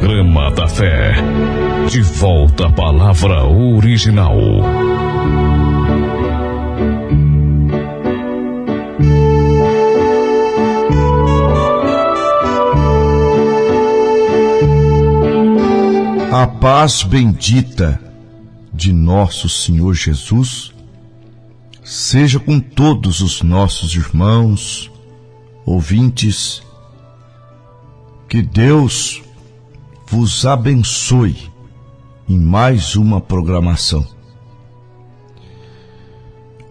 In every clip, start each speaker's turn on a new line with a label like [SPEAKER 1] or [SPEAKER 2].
[SPEAKER 1] Programa da Fé. De volta à palavra original.
[SPEAKER 2] A paz bendita de nosso Senhor Jesus seja com todos os nossos irmãos, ouvintes. Que Deus vos abençoe em mais uma programação.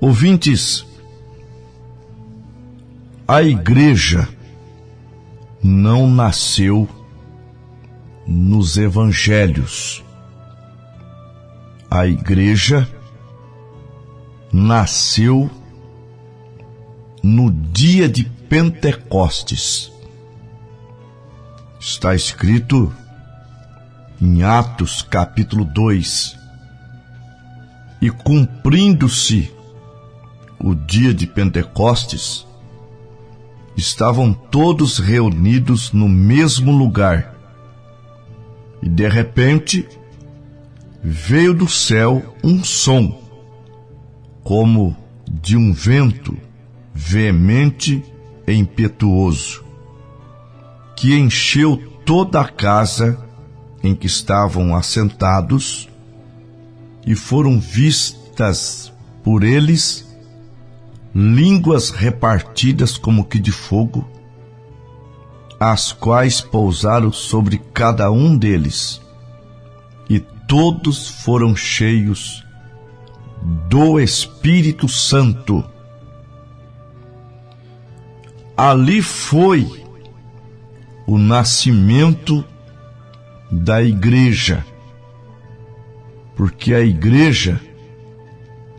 [SPEAKER 2] Ouvintes, a igreja não nasceu nos evangelhos. A igreja nasceu no dia de Pentecostes. Está escrito em Atos capítulo 2. E cumprindo-se o dia de Pentecostes, estavam todos reunidos no mesmo lugar. E de repente veio do céu um som, como de um vento veemente e impetuoso, que encheu toda a casa em que estavam assentados, e foram vistas por eles línguas repartidas como que de fogo, as quais pousaram sobre cada um deles, e todos foram cheios do Espírito Santo. Ali foi o nascimento da igreja, porque a igreja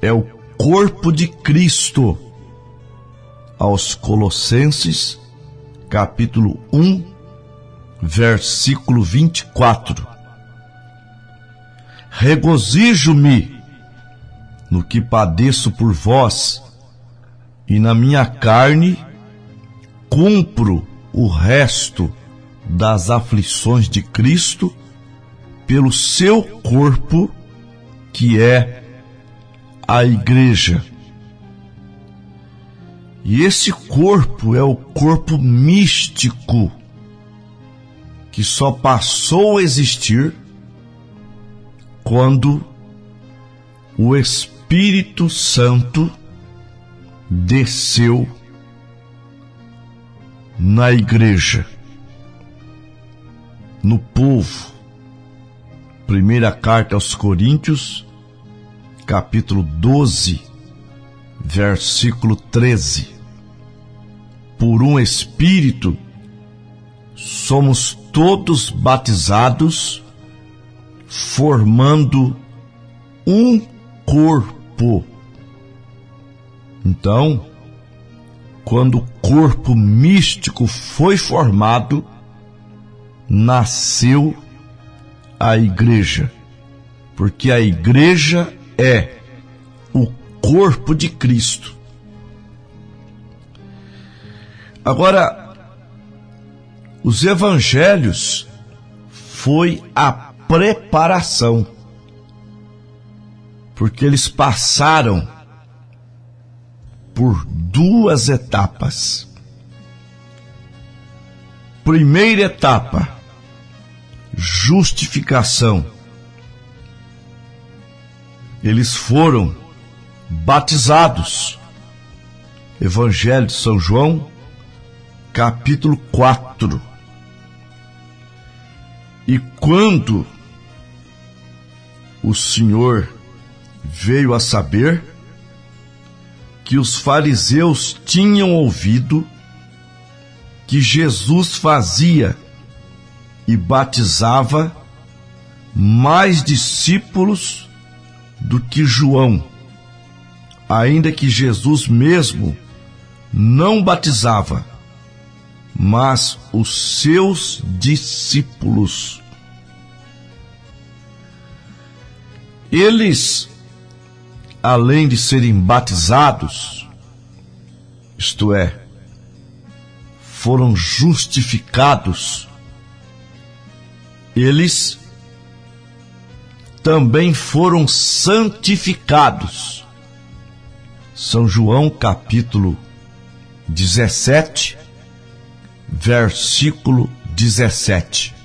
[SPEAKER 2] é o corpo de Cristo. Aos Colossenses capítulo 1, versículo 24. Regozijo-me no que padeço por vós, e na minha carne cumpro o resto das aflições de Cristo pelo seu corpo, que é a igreja. E esse corpo é o corpo místico, que só passou a existir quando o Espírito Santo desceu na igreja, no povo. Primeira carta aos Coríntios, capítulo 12, versículo 13. Por um Espírito somos todos batizados, formando um corpo. Então, quando o corpo místico foi formado, nasceu a igreja, porque a igreja é o corpo de Cristo. Agora, os evangelhos foi a preparação, porque eles passaram por duas etapas. Primeira etapa, justificação. Eles foram batizados. Evangelho de São João, capítulo 4. E quando o Senhor veio a saber que os fariseus tinham ouvido que Jesus fazia e batizava mais discípulos do que João, ainda que Jesus mesmo não batizava, mas os seus discípulos. Eles, além de serem batizados, isto é, foram justificados, eles também foram santificados. São João capítulo 17, versículo 17.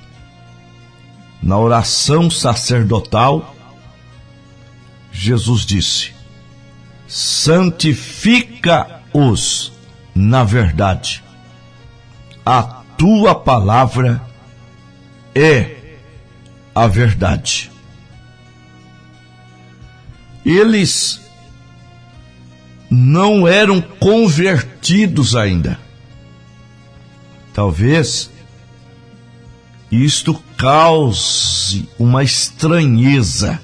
[SPEAKER 2] Na oração sacerdotal, Jesus disse: santifica-os na verdade. A tua palavra é a verdade. Eles não eram convertidos ainda. Talvez isto cause uma estranheza.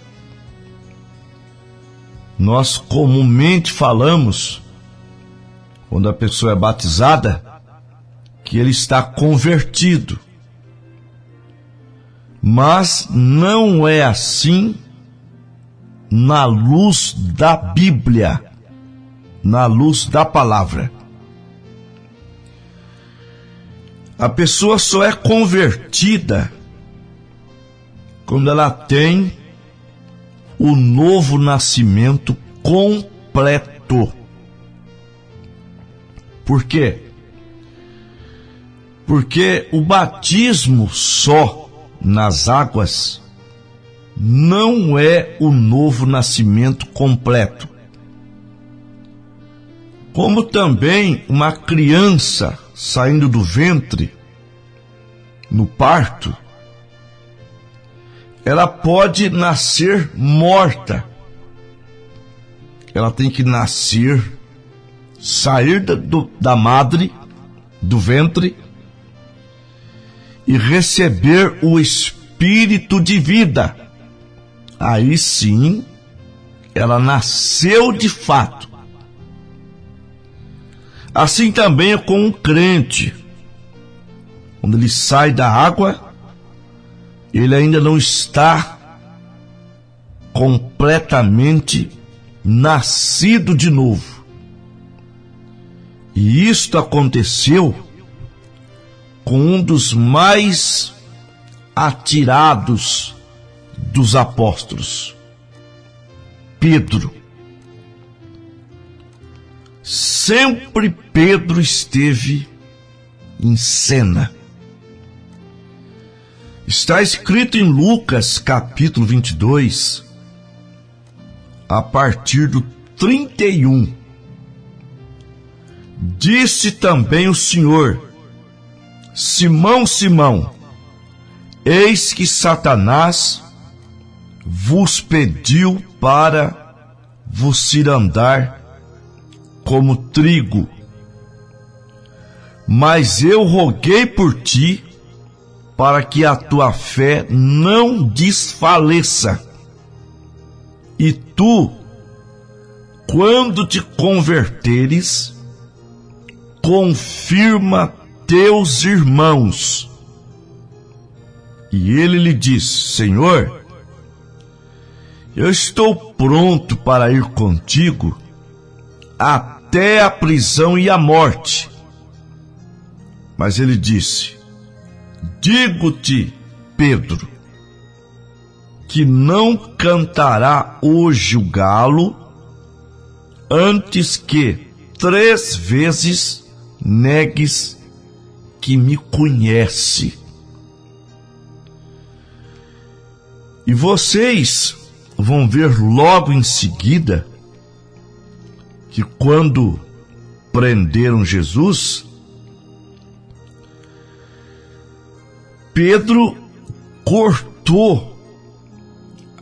[SPEAKER 2] Nós comumente falamos, quando a pessoa é batizada, que ele está convertido. Mas não é assim na luz da Bíblia, na luz da palavra. A pessoa só é convertida quando ela tem o novo nascimento completo. Por quê? Porque o batismo só nas águas não é o novo nascimento completo. Como também uma criança saindo do ventre, no parto, ela pode nascer morta. Ela tem que nascer, sair da madre, do ventre, e receber o espírito de vida. Aí sim, ela nasceu de fato. Assim também é com um crente. Quando ele sai da água, ele ainda não está completamente nascido de novo. E isto aconteceu com um dos mais atirados dos apóstolos, Pedro. Sempre Pedro esteve em cena. Está escrito em Lucas capítulo 22, a partir do 31. Disse também o Senhor: Simão, Simão, eis que Satanás vos pediu para vos cirandar como trigo. Mas eu roguei por ti, para que a tua fé não desfaleça. E tu, quando te converteres, confirma teus irmãos. E ele lhe disse: Senhor, eu estou pronto para ir contigo até a prisão e a morte. Mas ele disse: digo-te, Pedro, que não cantará hoje o galo antes que 3 vezes negues que me conhece. E vocês vão ver logo em seguida que quando prenderam Jesus, Pedro cortou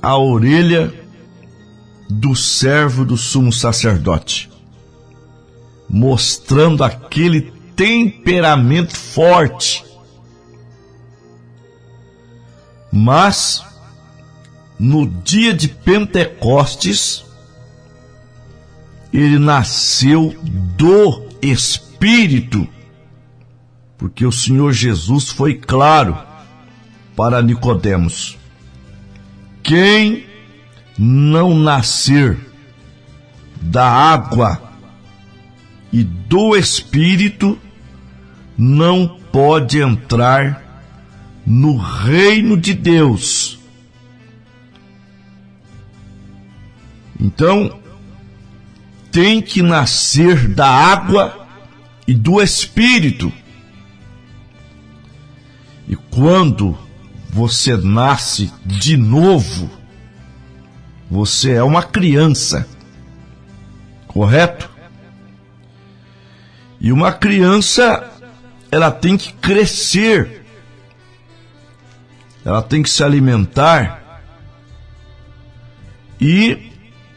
[SPEAKER 2] a orelha do servo do sumo sacerdote, mostrando aquele temperamento forte. Mas no dia de Pentecostes, ele nasceu do Espírito, porque o Senhor Jesus foi claro para Nicodemos: quem não nascer da água e do Espírito não pode entrar no reino de Deus. Então, tem que nascer da água e do Espírito. E quando você nasce de novo, você é uma criança, correto? E uma criança, ela tem que crescer, ela tem que se alimentar, e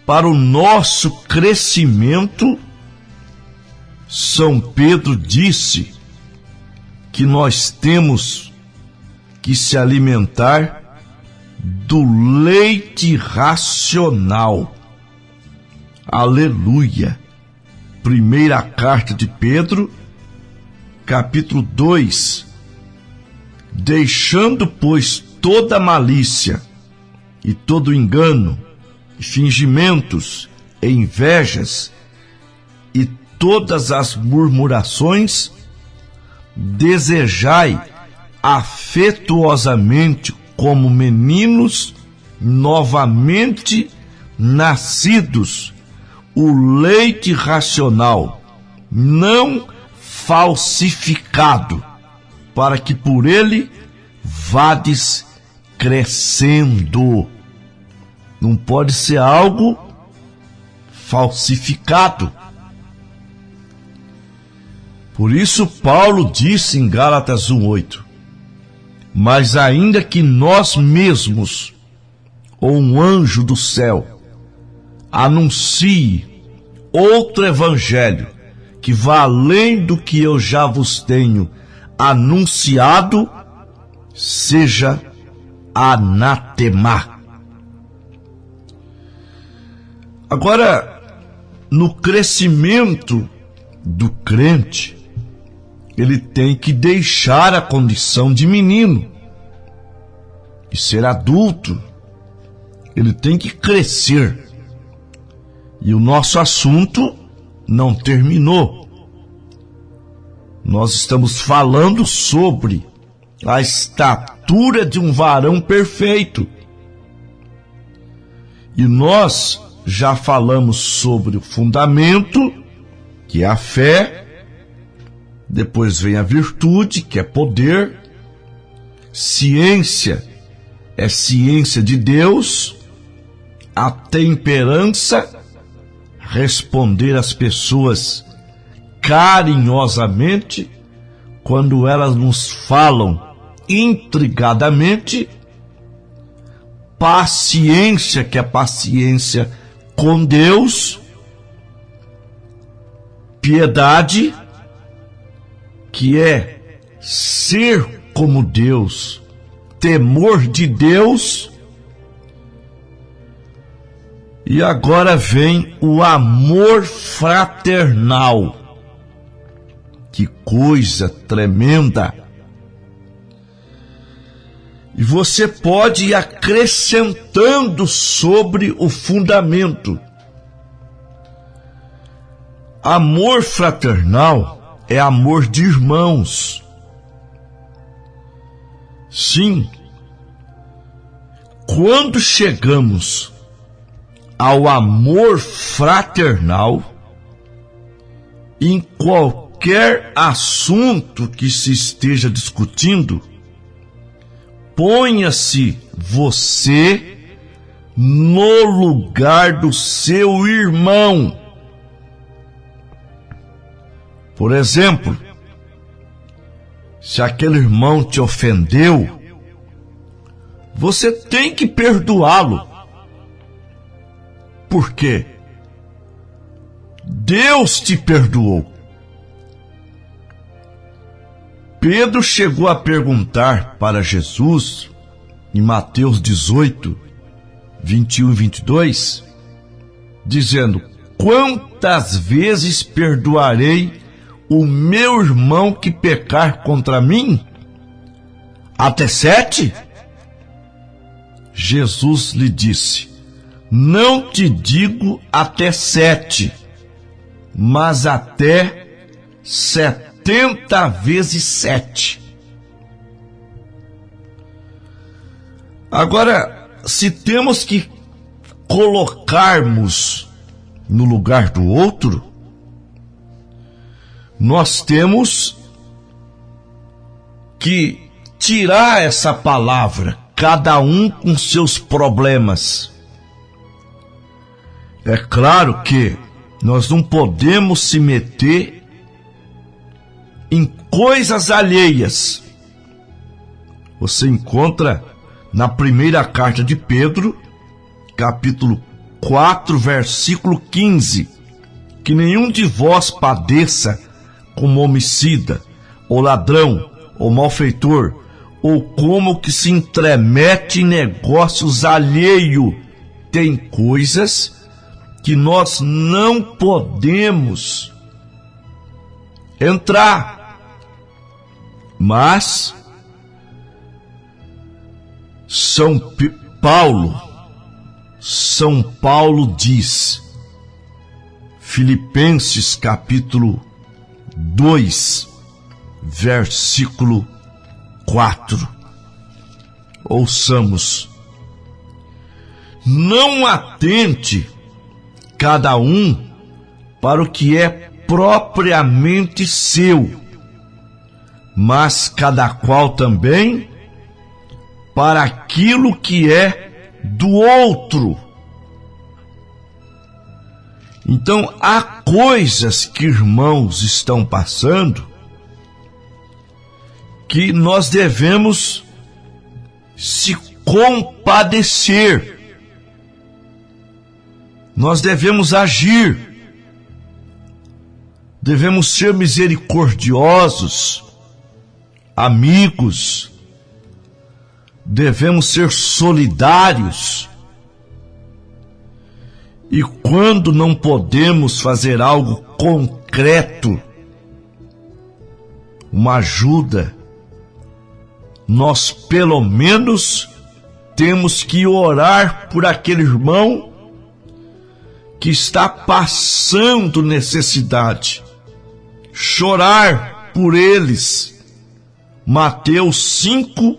[SPEAKER 2] para o nosso crescimento, São Pedro disse que nós temos que se alimentar do leite racional. Aleluia! Primeira carta de Pedro, capítulo 2. Deixando, pois, toda malícia e todo engano, e fingimentos e invejas e todas as murmurações, desejai afetuosamente como meninos novamente nascidos o leite racional, não falsificado, para que por ele vades crescendo. Não pode ser algo falsificado. Por isso Paulo disse em Gálatas 1:8: mas ainda que nós mesmos, ou um anjo do céu, anuncie outro evangelho que vá além do que eu já vos tenho anunciado, seja anatema. Agora, no crescimento do crente, ele tem que deixar a condição de menino e ser adulto. Ele tem que crescer. E o nosso assunto não terminou. Nós estamos falando sobre a estatura de um varão perfeito. E nós já falamos sobre o fundamento, que é a fé. Depois vem a virtude, que é poder. Ciência é ciência de Deus. A temperança, responder às pessoas carinhosamente quando elas nos falam intrigadamente. Paciência, que é paciência com Deus. Piedade, que é ser como Deus, temor de Deus. E agora vem o amor fraternal. Que coisa tremenda! E você pode ir acrescentando sobre o fundamento. Amor fraternal é amor de irmãos. Sim, quando chegamos ao amor fraternal, em qualquer assunto que se esteja discutindo, ponha-se você no lugar do seu irmão. Por exemplo, se aquele irmão te ofendeu, você tem que perdoá-lo. Por quê? Deus te perdoou. Pedro chegou a perguntar para Jesus, em Mateus 18, 21 e 22, dizendo: quantas vezes perdoarei o meu irmão que pecar contra mim? Até 7? Jesus lhe disse: não te digo até 7, mas até 70 vezes 7. Agora, se temos que colocarmos no lugar do outro, nós temos que tirar essa palavra, cada um com seus problemas. É claro que nós não podemos se meter em coisas alheias. Você encontra na primeira carta de Pedro, capítulo 4, versículo 15, que nenhum de vós padeça como homicida, ou ladrão, ou malfeitor, ou como que se intromete em negócios alheios. Tem coisas que nós não podemos entrar, mas São Paulo diz, Filipenses capítulo 2, versículo 4. Ouçamos: não atente cada um para o que é propriamente seu, mas cada qual também para aquilo que é do outro. Então, há coisas que irmãos estão passando que nós devemos se compadecer. Nós devemos agir. Devemos ser misericordiosos, amigos. Devemos ser solidários. E quando não podemos fazer algo concreto, uma ajuda, nós pelo menos temos que orar por aquele irmão que está passando necessidade, chorar por eles. Mateus 5,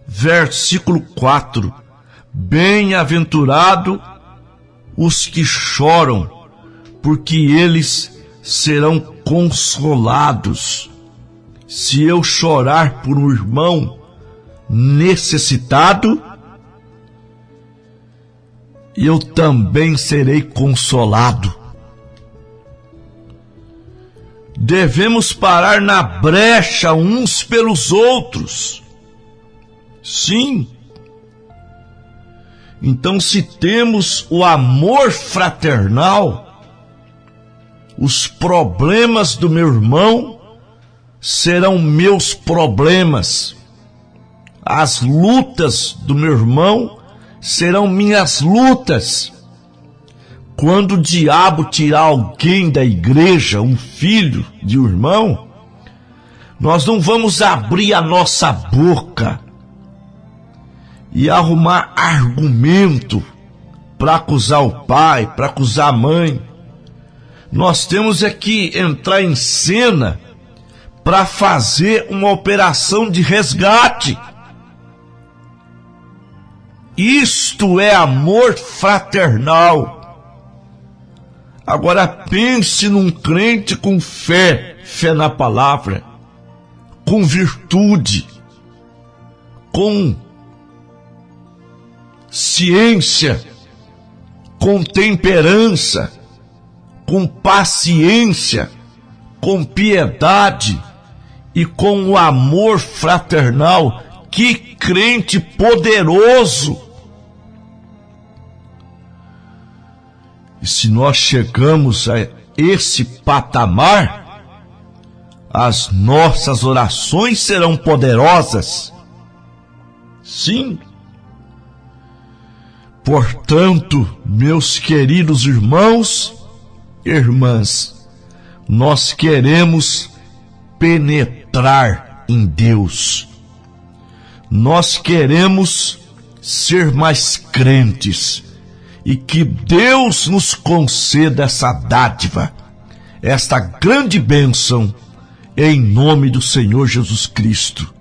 [SPEAKER 2] versículo 4. Bem-aventurado os que choram, porque eles serão consolados. Se eu chorar por um irmão necessitado, eu também serei consolado. Devemos parar na brecha uns pelos outros. Sim. Então, se temos o amor fraternal, os problemas do meu irmão serão meus problemas. As lutas do meu irmão serão minhas lutas. Quando o diabo tirar alguém da igreja, um filho de um irmão, nós não vamos abrir a nossa boca e arrumar argumento para acusar o pai, para acusar a mãe. Nós temos é que entrar em cena para fazer uma operação de resgate. Isto é amor fraternal. Agora pense num crente com fé na palavra, com virtude, com ciência, com temperança, com paciência, com piedade e com o amor fraternal. Que crente poderoso! E se nós chegamos a esse patamar, as nossas orações serão poderosas. Sim. Portanto, meus queridos irmãos e irmãs, nós queremos penetrar em Deus. Nós queremos ser mais crentes e que Deus nos conceda essa dádiva, esta grande bênção, em nome do Senhor Jesus Cristo.